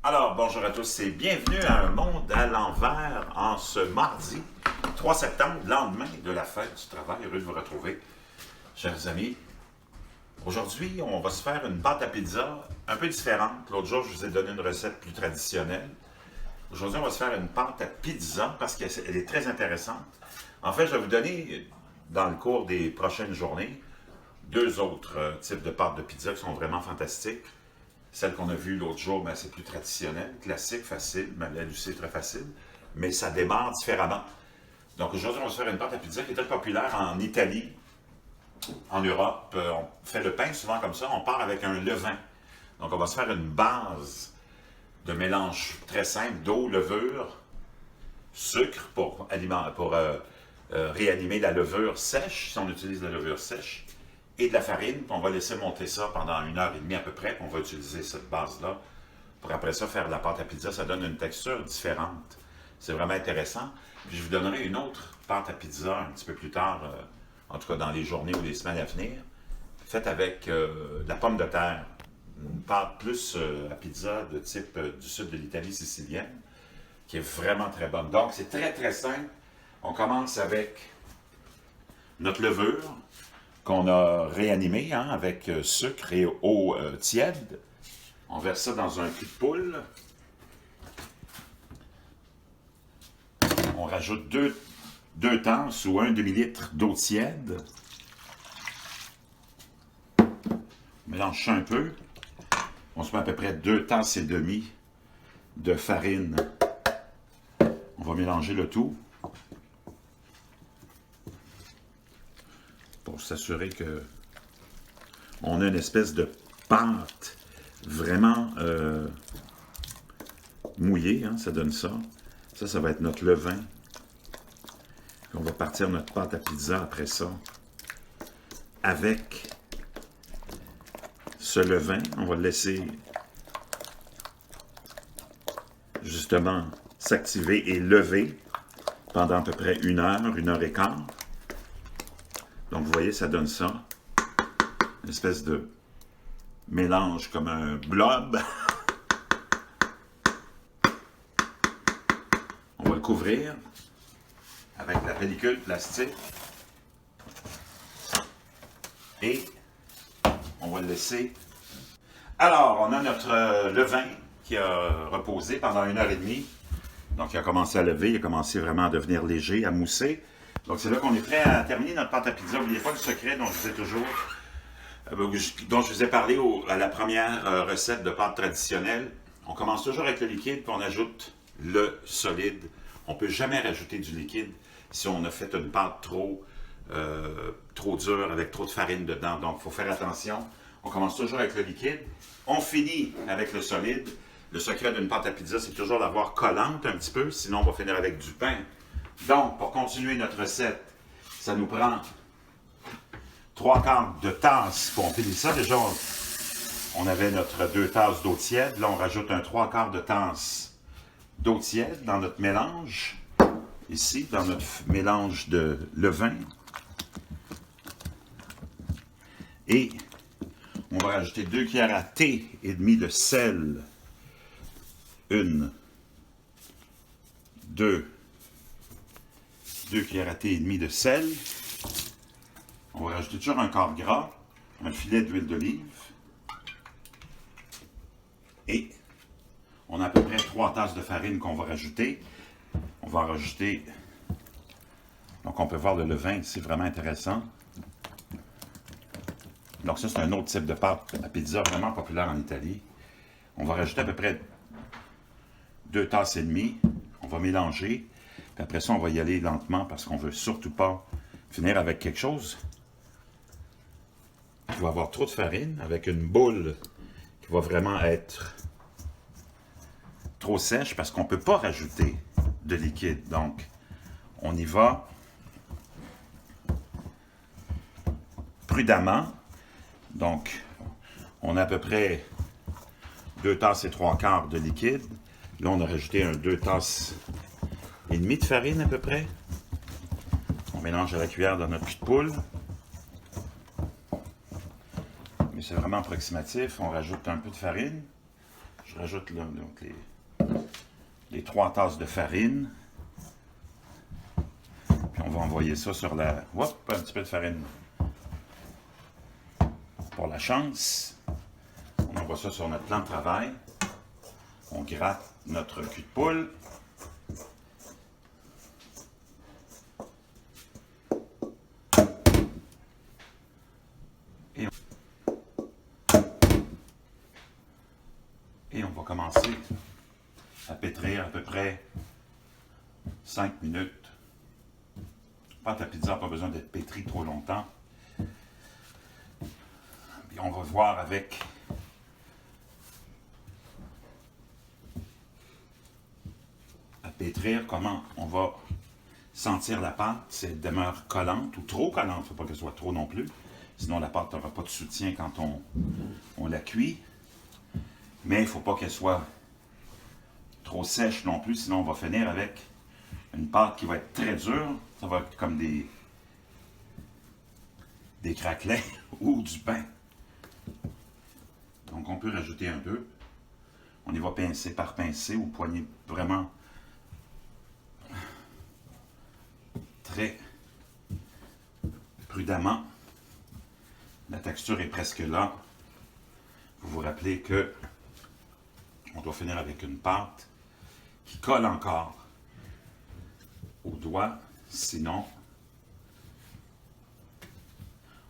Alors, bonjour à tous et bienvenue à Un monde à l'envers en ce mardi 3 septembre, lendemain de la fête du travail. Heureux de vous retrouver, chers amis. Aujourd'hui, on va se faire une pâte à pizza un peu différente. L'autre jour, je vous ai donné une recette plus traditionnelle. Aujourd'hui, on va se faire une pâte à pizza parce qu'elle est très intéressante. En fait, je vais vous donner, dans le cours des prochaines journées, deux autres types de pâtes de pizza qui sont vraiment fantastiques. Celle qu'on a vue l'autre jour, ben, c'est plus traditionnel, classique, facile, mais elle aussi très facile, mais ça démarre différemment. Donc aujourd'hui, on va se faire une pâte à pizza qui est très populaire en Italie, en Europe. On fait le pain souvent comme ça, on part avec un levain. Donc on va se faire une base de mélange très simple d'eau, levure, sucre pour réanimer la levure sèche, si on utilise la levure sèche, et de la farine. On va laisser monter ça pendant 1 heure et demie à peu près. On va utiliser cette base-là pour après ça faire de la pâte à pizza. Ça donne une texture différente. C'est vraiment intéressant. Puis je vous donnerai une autre pâte à pizza un petit peu plus tard, en tout cas dans les journées ou les semaines à venir, faite avec de la pomme de terre. Une pâte plus à pizza de type du sud de l'Italie sicilienne, qui est vraiment très bonne. Donc c'est très très simple. On commence avec notre levure, qu'on a réanimé avec sucre et eau tiède. On verse ça dans un cul de poule. On rajoute deux tasses ou un demi-litre d'eau tiède. On mélange ça un peu. On se met à peu près 2 tasses et demie de farine. On va mélanger le tout pour s'assurer que on a une espèce de pâte vraiment mouillée, ça donne ça. Ça va être notre levain. On va partir notre pâte à pizza après ça. Avec ce levain, on va le laisser justement s'activer et lever pendant à peu près 1 heure et quart. Donc, vous voyez, ça donne ça. Une espèce de mélange comme un blob. On va le couvrir avec la pellicule plastique. Et on va le laisser. Alors, on a notre levain qui a reposé pendant 1 heure et demie. Donc, il a commencé à lever, il a commencé vraiment à devenir léger, à mousser. Donc, c'est là qu'on est prêt à terminer notre pâte à pizza. N'oubliez pas le secret dont je vous ai parlé à la première recette de pâte traditionnelle. On commence toujours avec le liquide, puis on ajoute le solide. On ne peut jamais rajouter du liquide si on a fait une pâte trop dure, avec trop de farine dedans. Donc, il faut faire attention. On commence toujours avec le liquide. On finit avec le solide. Le secret d'une pâte à pizza, c'est toujours d'avoir collante un petit peu, sinon on va finir avec du pain. Donc, pour continuer notre recette, ça nous prend 3/4 de tasse pour finir ça. Déjà, on avait notre 2 tasses d'eau tiède. Là, on rajoute un 3/4 de tasse d'eau tiède dans notre mélange. Ici, dans notre mélange de levain. Et on va rajouter 2 cuillères à thé et demi de sel. 2 cuillères à thé et demi de sel. On va rajouter toujours un quart gras, un filet d'huile d'olive. Et on a à peu près 3 tasses de farine qu'on va rajouter. On va en rajouter. Donc on peut voir le levain, c'est vraiment intéressant. Donc ça, c'est un autre type de pâte à pizza vraiment populaire en Italie. On va rajouter à peu près 2 tasses et demie. On va mélanger. Puis après ça, on va y aller lentement parce qu'on ne veut surtout pas finir avec quelque chose qui va avoir trop de farine, avec une boule qui va vraiment être trop sèche parce qu'on ne peut pas rajouter de liquide. Donc, on y va prudemment. Donc, on a à peu près 2 tasses et 3/4 de liquide. Là, on a rajouté 2 tasses et demie de farine à peu près. On mélange à la cuillère dans notre cul de poule. Mais c'est vraiment approximatif. On rajoute un peu de farine. Je rajoute là, donc les 3 tasses de farine. Puis on va envoyer ça sur la... Hop, un petit peu de farine pour la chance. On envoie ça sur notre plan de travail. On gratte notre cul de poule. Et on va commencer à pétrir à peu près 5 minutes. La pâte à pizza n'a pas besoin d'être pétrie trop longtemps. Puis on va voir avec à pétrir comment on va sentir la pâte, si elle demeure collante ou trop collante. Il ne faut pas qu'elle soit trop non plus. Sinon la pâte n'aura pas de soutien quand on la cuit. Mais il ne faut pas qu'elle soit trop sèche non plus, sinon on va finir avec une pâte qui va être très dure. Ça va être comme des craquelins ou du pain. Donc on peut rajouter un peu. On y va pincer par pincer ou poigner vraiment très prudemment. La texture est presque là. Vous vous rappelez que on doit finir avec une pâte qui colle encore au doigt, sinon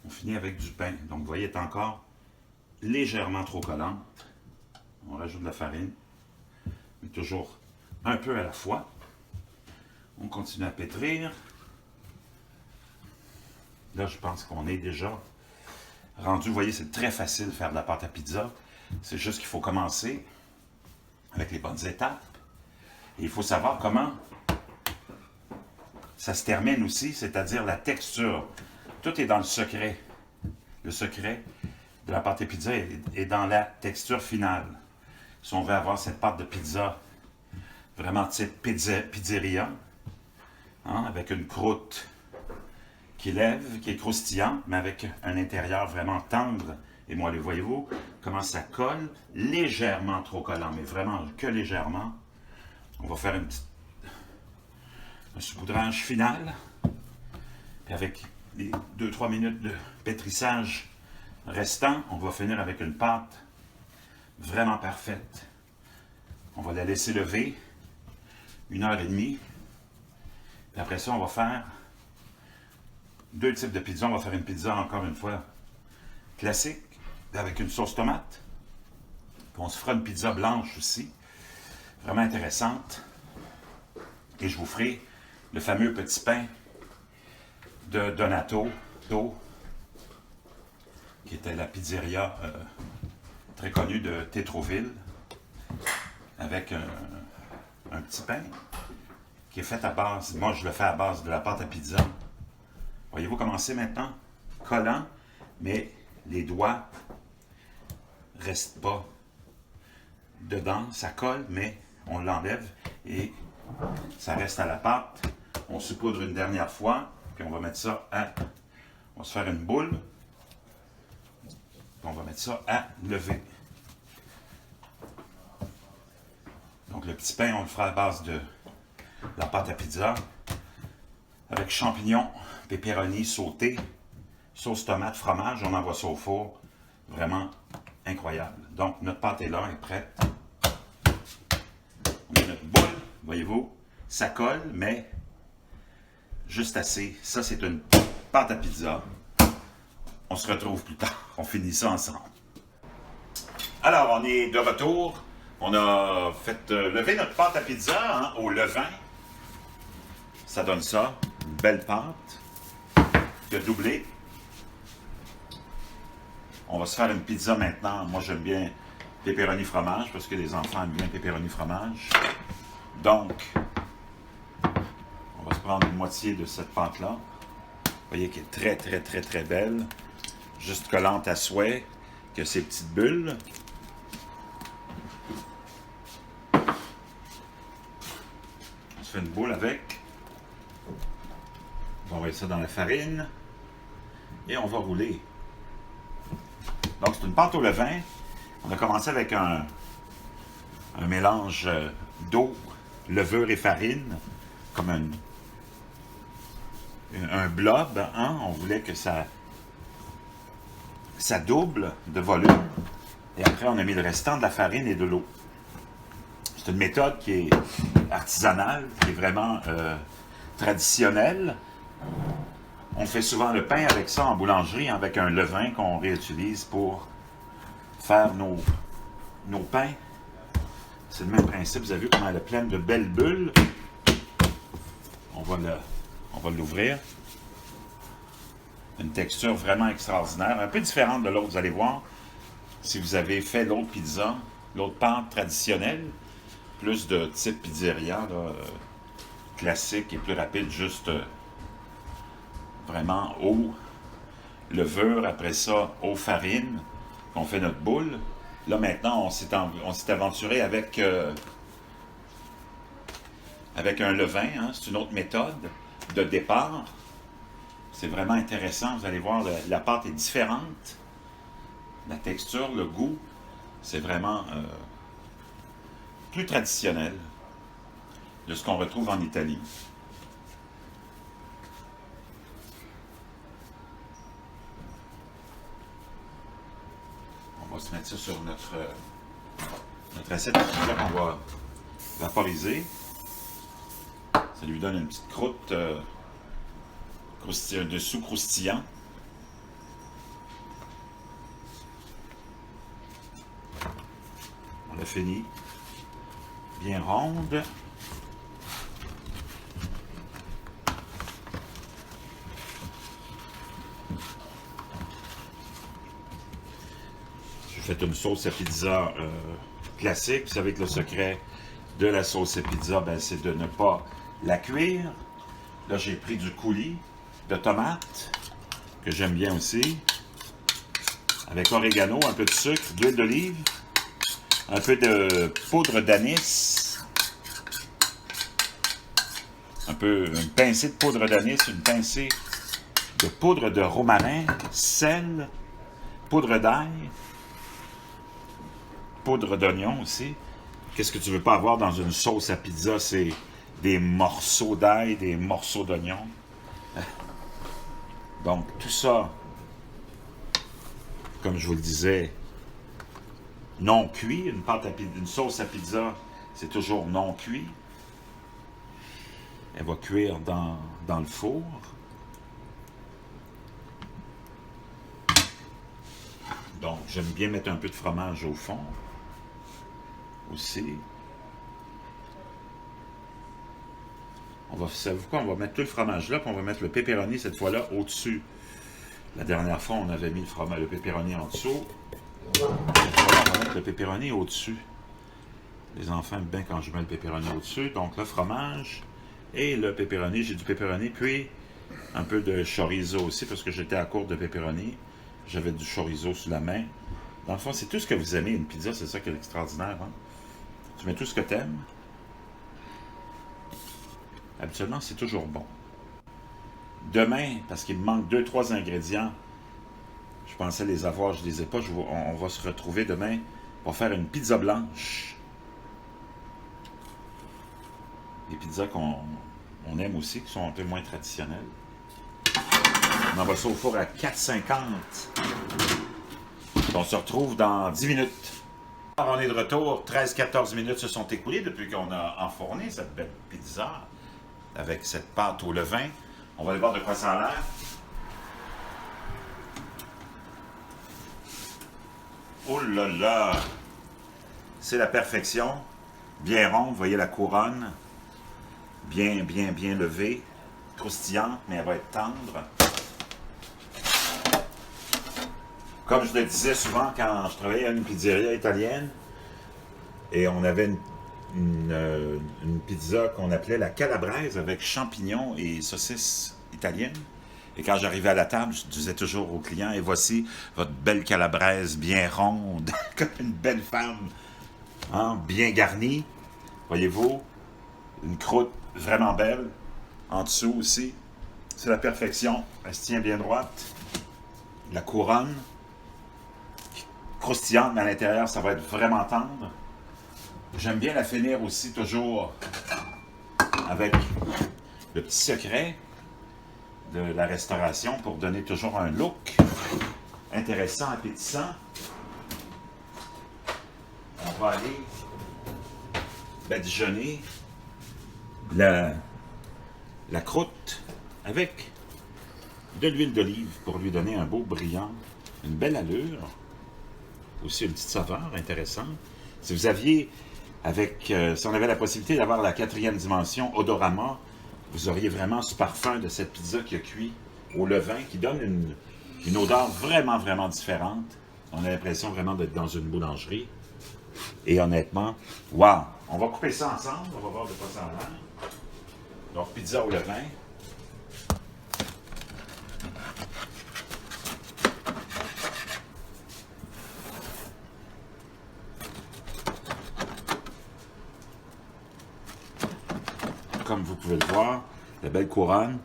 on finit avec du pain. Donc vous voyez, elle est encore légèrement trop collante. On rajoute de la farine, mais toujours un peu à la fois. On continue à pétrir. Là, je pense qu'on est déjà rendu. Vous voyez, c'est très facile de faire de la pâte à pizza. C'est juste qu'il faut commencer avec les bonnes étapes. Et il faut savoir comment ça se termine aussi, c'est-à-dire la texture. Tout est dans le secret. Le secret de la pâte à pizza est dans la texture finale. Si on veut avoir cette pâte de pizza vraiment type pizzeria, hein, avec une croûte qui lève, qui est croustillante, mais avec un intérieur vraiment tendre et moelleux. Voyez-vous comment ça colle? Légèrement trop collant, mais vraiment que légèrement. On va faire un saupoudrage final. Puis avec les 2-3 minutes de pétrissage restant, on va finir avec une pâte vraiment parfaite. On va la laisser lever 1h30. Puis après ça, on va faire 2 types de pizza. On va faire une pizza, encore une fois, classique, avec une sauce tomate. Puis on se fera une pizza blanche aussi, vraiment intéressante. Et je vous ferai le fameux petit pain de Donato, qui était la pizzeria très connue de Tétroville, avec un petit pain qui est fait à base, moi je le fais à base de la pâte à pizza. Voyez-vous comment c'est maintenant? Collant, mais les doigts ne restent pas dedans. Ça colle, mais on l'enlève et ça reste à la pâte. On saupoudre une dernière fois, puis on va mettre ça à... On va se faire une boule. Puis on va mettre ça à lever. Donc le petit pain, on le fera à base de la pâte à pizza avec champignons, pepperoni sauté, sauce tomate, fromage. On envoie ça au four. Vraiment incroyable. Donc notre pâte est là, elle est prête. On met notre boule, voyez-vous, ça colle, mais juste assez. Ça, c'est une pâte à pizza. On se retrouve plus tard. On finit ça ensemble. Alors, on est de retour. On a fait lever notre pâte à pizza hein, au levain. Ça donne ça. Une belle pâte qui a doublé. On va se faire une pizza maintenant. Moi, j'aime bien pepperoni fromage parce que les enfants aiment bien pepperoni fromage. Donc, on va se prendre une moitié de cette pâte-là. Vous voyez qu'elle est très, très, très, très belle. Juste collante à souhait, que ces petites bulles. On se fait une boule avec. On va envoyer ça dans la farine. Et on va rouler. Donc, c'est une pâte au levain. On a commencé avec un un mélange d'eau, levure et farine, comme un blob, hein? On voulait que ça double de volume. Et après, on a mis le restant de la farine et de l'eau. C'est une méthode qui est artisanale, qui est vraiment traditionnelle. On fait souvent le pain avec ça en boulangerie, avec un levain qu'on réutilise pour faire nos pains. C'est le même principe. Vous avez vu comment elle est pleine de belles bulles. On va l'ouvrir. Une texture vraiment extraordinaire, un peu différente de l'autre, vous allez voir. Si vous avez fait l'autre pizza, l'autre pâte traditionnelle, plus de type pizzeria, là, classique et plus rapide, juste vraiment eau, levure, après ça, eau, farine, on fait notre boule. Là, maintenant, on s'est aventuré avec un levain, hein, c'est une autre méthode de départ. C'est vraiment intéressant, vous allez voir, la pâte est différente. La texture, le goût, c'est vraiment plus traditionnel de ce qu'on retrouve en Italie. On va se mettre ça sur notre assiette qu'on va vaporiser. Ça lui donne une petite croûte dessous croustillant. On l'a fini. Bien ronde. J'ai fait une sauce à pizza classique. Vous savez que le secret de la sauce à pizza, ben, c'est de ne pas la cuire. Là, j'ai pris du coulis de tomates, que j'aime bien aussi, avec oregano, un peu de sucre, d'huile d'olive, un peu de poudre d'anis, une pincée de poudre d'anis, une pincée de poudre de romarin, sel, poudre d'ail, poudre d'oignon aussi. Qu'est-ce que tu veux pas avoir dans une sauce à pizza? C'est des morceaux d'ail, des morceaux d'oignon. Donc, tout ça, comme je vous le disais, non cuit. Une sauce à pizza, c'est toujours non cuit. Elle va cuire dans le four. Donc, j'aime bien mettre un peu de fromage au fond aussi. Savez-vous quoi? On va mettre tout le fromage là, puis on va mettre le pepperoni cette fois-là au-dessus. La dernière fois, on avait mis le pepperoni en dessous. Cette fois-là, on va mettre le pepperoni au-dessus. Les enfants aiment bien quand je mets le pepperoni au-dessus. Donc, le fromage et le pepperoni. J'ai du pepperoni, puis un peu de chorizo aussi, parce que j'étais à court de pepperoni. J'avais du chorizo sous la main. Dans le fond, c'est tout ce que vous aimez, une pizza, c'est ça qui est extraordinaire. Hein? Tu mets tout ce que tu aimes. Habituellement, c'est toujours bon. Demain, parce qu'il me manque 2-3 ingrédients, je pensais les avoir, je ne les ai pas. On va se retrouver demain pour faire une pizza blanche. Des pizzas qu'on aime aussi, qui sont un peu moins traditionnelles. On envoie ça au four à 450. On se retrouve dans 10 minutes. Alors, on est de retour. 13-14 minutes se sont écoulées depuis qu'on a enfourné cette belle pizza avec cette pâte au levain. On va aller voir de quoi ça a l'air. Oh là là! C'est la perfection. Bien ronde, vous voyez la couronne. Bien levée. Croustillante, mais elle va être tendre. Comme je le disais souvent quand je travaillais à une pizzeria italienne, et on avait une pizza qu'on appelait la calabraise avec champignons et saucisses italiennes. Et quand j'arrivais à la table, je disais toujours aux clients, et voici votre belle calabraise bien ronde, comme une belle femme, hein, bien garnie. Voyez-vous, une croûte vraiment belle, en dessous aussi. C'est la perfection, elle se tient bien droite. La couronne, croustillante, mais à l'intérieur, ça va être vraiment tendre. J'aime bien la finir aussi toujours avec le petit secret de la restauration pour donner toujours un look intéressant, appétissant. On va aller badigeonner la croûte avec de l'huile d'olive pour lui donner un beau brillant, une belle allure, aussi une petite saveur intéressante. Si vous aviez, si on avait la possibilité d'avoir la 4e dimension odorama, vous auriez vraiment ce parfum de cette pizza qui a cuit au levain, qui donne une odeur vraiment, vraiment différente. On a l'impression vraiment d'être dans une boulangerie. Et honnêtement, wow! On va couper ça ensemble, on va voir de quoi ça a l'air. Donc, pizza au levain. Comme vous pouvez le voir, la belle couronne,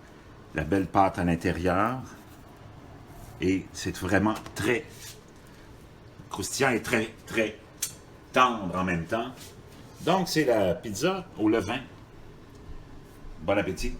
la belle pâte à l'intérieur. Et c'est vraiment très croustillant et très, très tendre en même temps. Donc, c'est la pizza au levain. Bon appétit!